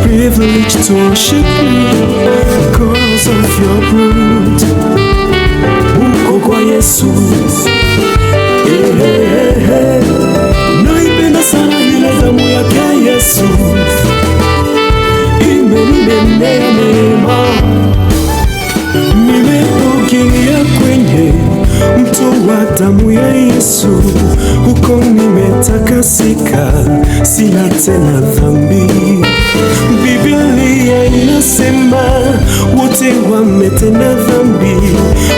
Privilege to worship you because of your blood. Uko kwa Yesu, naipenda sana ile damu yake Yesu, imenibebea neema, nimeogelea kwenye mto wa damu ya Yesu, huko nimetakasika, sina tena dhambi. Biblia inasema wote wametenda dhambi,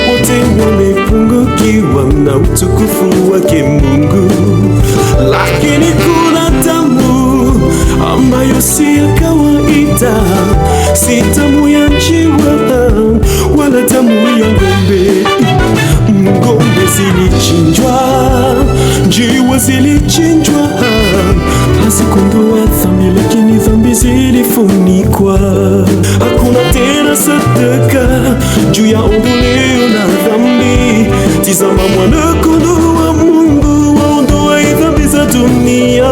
wote wamepungukiwa na utukufu wake Mungu. Lakini kuna damu ambayo si ya kawaida, si damu ya njiwa wala damu ya ng'ombe. Ng'ombe zilichinjwa, njiwa zilichinjwa, hazikuondoa dhambi, lakini dhambi zilifunikwa. Hakuna tena sadaka juu ya ondoleo la dhambi. Tazama mwana-kondoo wa Mungu waondoa dhambi za dunia.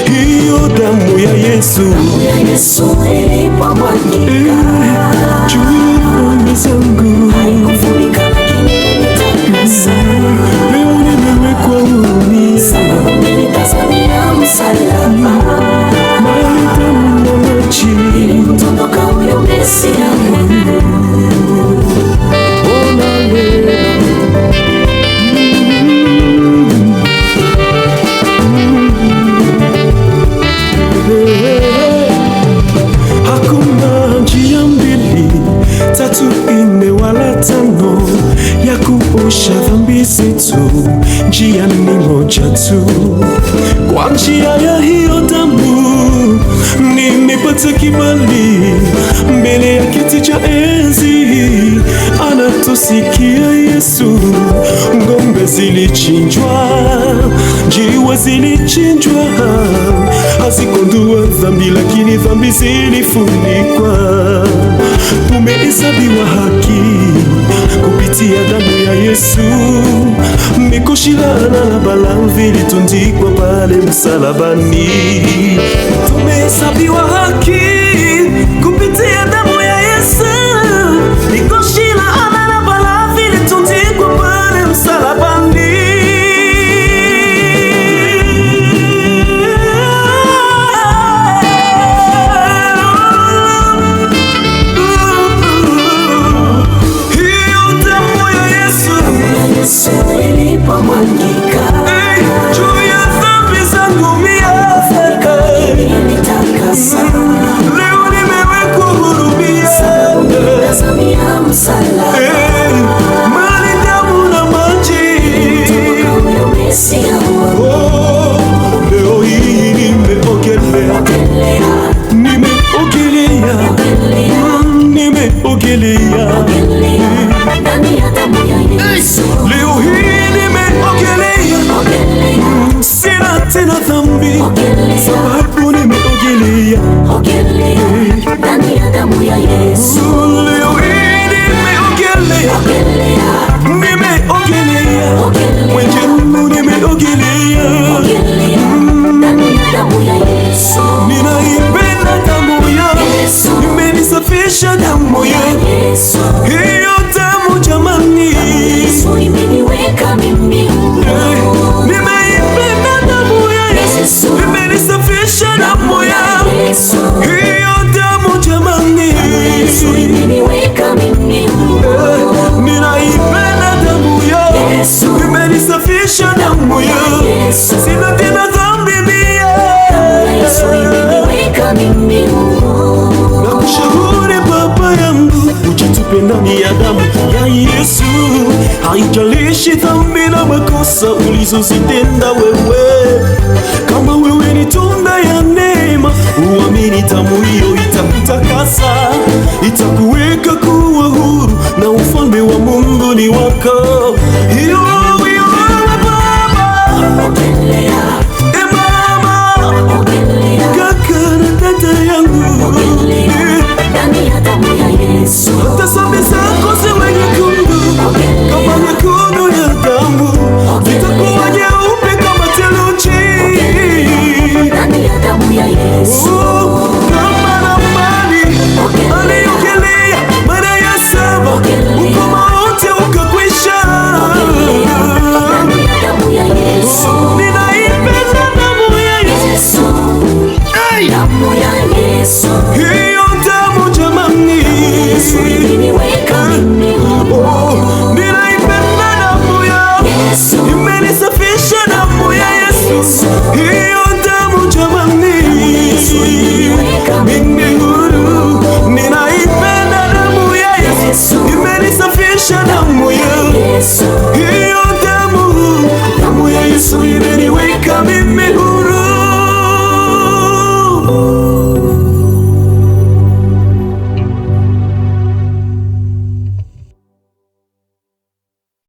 Hiyo damu ya Yesu, ilipomwagika juu ya dhambi zangu, haikufunika lakini ilitakasa. Leo nimewekwa huru, sababu nilitazamia msalaba, damu na maji ili kutondoka huyo Mesia wangu. Hakuna njia mbili, tatu, nne wala tano ya kuosha dhambi zetu, njia ni moja tu. Kwa njia ya hiyo damu nimepata kibali mbele ya kiti cha enzi, anatusikia Yesu. Ng'ombe zilichinjwa, njiwa zilichinjwa, hazikuondoa dhambi, lakini dhambi zilifunikwa. Tumehesabiwa haki kupitia damu ya Yesu. Mikoshi, laana na balaa vilitundikwa pale msalabani. Tumehesabiwa haki kupitia damu ya Yesu. Mikoshi, laana na balaa vilitundikwa pale msalabani. Ilipomwagika juu ya dhambi zangu mie, ilitakasa. Leo nimewekwa huru mie, sababu nilitazamia msalaba, mali, damu na maji kutoka huyo Mesia wangu. Leo hii nimeogelea, nimeogelea ndani ya damu ya Yesu. Leo hii nimeogelea, sina tena dhambi, sababu nimeogelea ndani ya damu ya Yesu. Leo hii nimeogelea, mwenjenu nimeogelea ndani ya damu ya Yesu. Ninaipenda damu ya Yesu, imenisafisha damu ya Yesu. Hiyo damu jamani, Yesu imeniweka mimi huru. Nimeipenda damu ya Yesu, imenisafisha damu ya Yesu. Hiyo damu jamani, Yesu imeniweka mimi huru. Ninaipenda damu ya Yesu, imenisafisha damu ya Yesu. Sina tena dhambi mie, Yesu imeniweka mimi huru. Nakushauri baba yangu, ujitupe ndani ya damu ya Yesu. Haijalishi dhambi na makosa ulizozitenda wewe, kama wewe ni tunda ya neema, uamini damu hiyo itakutakasa, itakuweka kuwa huru, na ufalme wa Mungu ni wako. Yesu